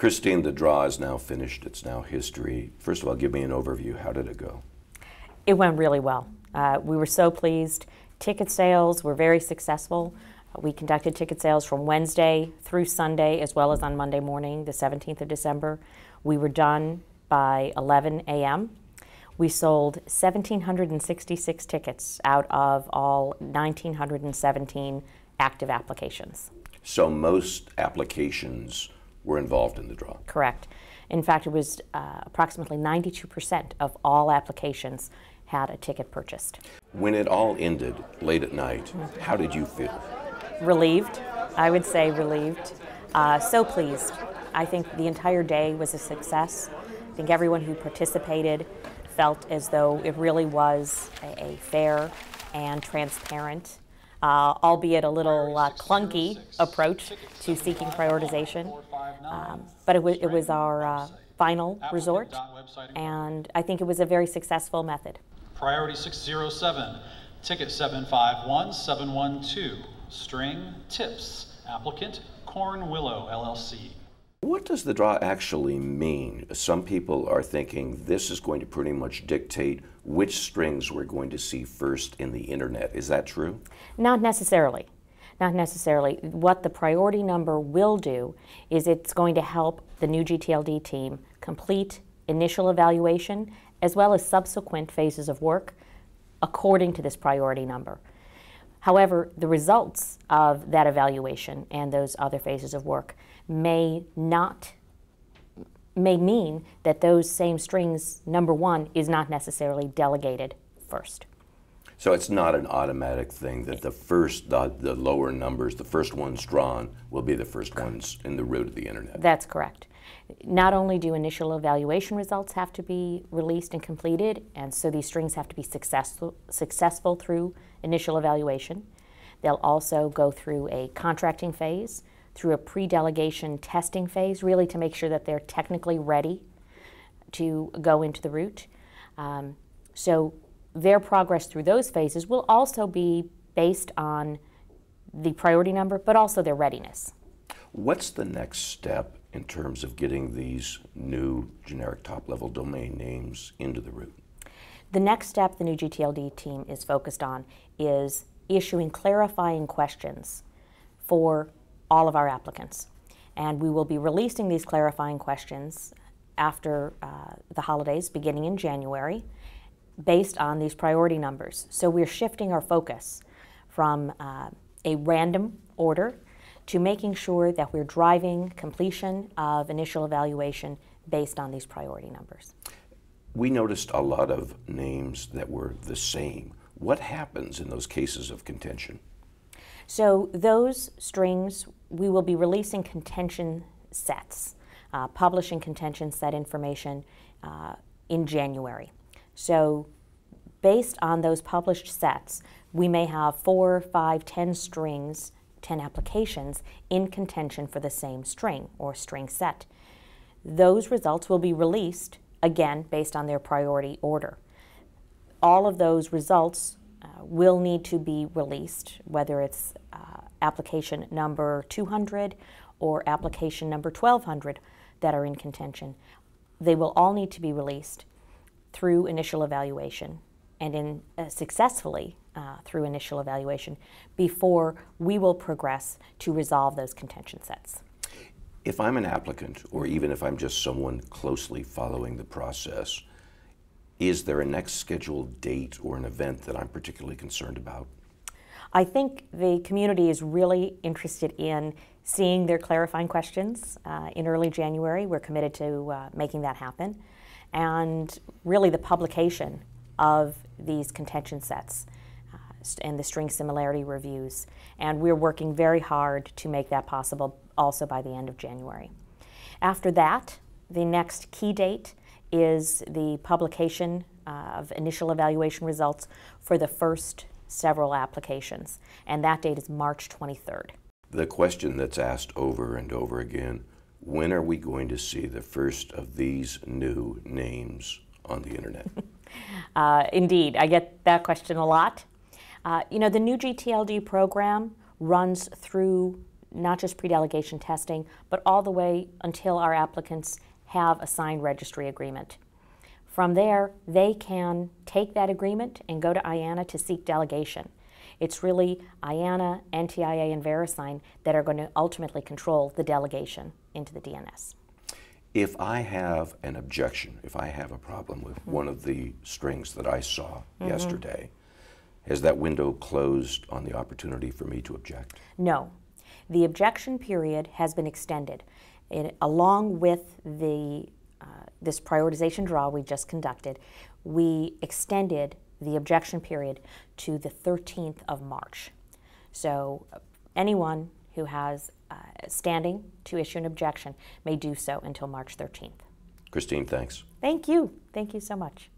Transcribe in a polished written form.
Christine, the draw is now finished. It's now history. First of all, give me an overview. How did it go? It went really well. We were so pleased. Ticket sales were very successful. We conducted ticket sales from Wednesday through Sunday, as well as on Monday morning, the 17th of December. We were done by 11 a.m. We sold 1,766 tickets out of all 1,917 active applications. So most applications were involved in the draw? Correct. In fact, it was approximately 92% of all applications had a ticket purchased. When it all ended late at night, how did you feel? Relieved. I would say relieved. So pleased. I think the entire day was a success. I think everyone who participated felt as though it really was a fair and transparent, albeit a little clunky approach to seeking prioritization. But it was our final resort, and I think it was a very successful method. Priority 607, ticket 751712, string tips, applicant Corn Willow LLC. What does the draw actually mean? Some people are thinking this is going to pretty much dictate which strings we're going to see first in the internet. Is that true? Not necessarily. Not necessarily. What the priority number will do is it's going to help the new GTLD team complete initial evaluation as well as subsequent phases of work according to this priority number. However, the results of that evaluation and those other phases of work may mean that those same strings, number one, is not necessarily delegated first. So it's not an automatic thing that the lower numbers, the first ones drawn, will be the first ones in the root of the internet. That's correct. Not only do initial evaluation results have to be released and completed, and so these strings have to be successful through initial evaluation, they'll also go through a contracting phase, through a pre-delegation testing phase, really to make sure that they're technically ready to go into the root. So their progress through those phases will also be based on the priority number, but also their readiness. What's the next step in terms of getting these new generic top-level domain names into the root? The next step the new GTLD team is focused on is issuing clarifying questions for all of our applicants. And we will be releasing these clarifying questions after the holidays, beginning in January, based on these priority numbers. So we're shifting our focus from a random order to making sure that we're driving completion of initial evaluation based on these priority numbers. We noticed a lot of names that were the same. What happens in those cases of contention? So those strings, we will be releasing contention sets, publishing contention set information in January. So based on those published sets, we may have 4, 5, 10 strings, 10 applications in contention for the same string or string set. Those results will be released, again, based on their priority order. All of those results will need to be released, whether it's application number 200 or application number 1200 that are in contention. They will all need to be released through initial evaluation and successfully through initial evaluation before we will progress to resolve those contention sets. If I'm an applicant, or even if I'm just someone closely following the process, is there a next scheduled date or an event that I'm particularly concerned about? I think the community is really interested in seeing their clarifying questions in early January. We're committed to making that happen. And really the publication of these contention sets and the string similarity reviews. And we're working very hard to make that possible also by the end of January. After that, the next key date is the publication of initial evaluation results for the first several applications, and that date is March 23rd. The question that's asked over and over again, when are we going to see the first of these new names on the internet? Indeed, I get that question a lot. You know, the new GTLD program runs through not just pre-delegation testing, but all the way until our applicants have a signed registry agreement. From there, they can take that agreement and go to IANA to seek delegation. It's really IANA, NTIA, and VeriSign that are going to ultimately control the delegation into the DNS. If I have an objection, if I have a problem with one of the strings that I saw yesterday, has that window closed on the opportunity for me to object? No. The objection period has been extended. Along with this prioritization draw we just conducted, we extended the objection period to the 13th of March. So anyone who has standing to issue an objection may do so until March 13th. Christine, thanks. Thank you. Thank you so much.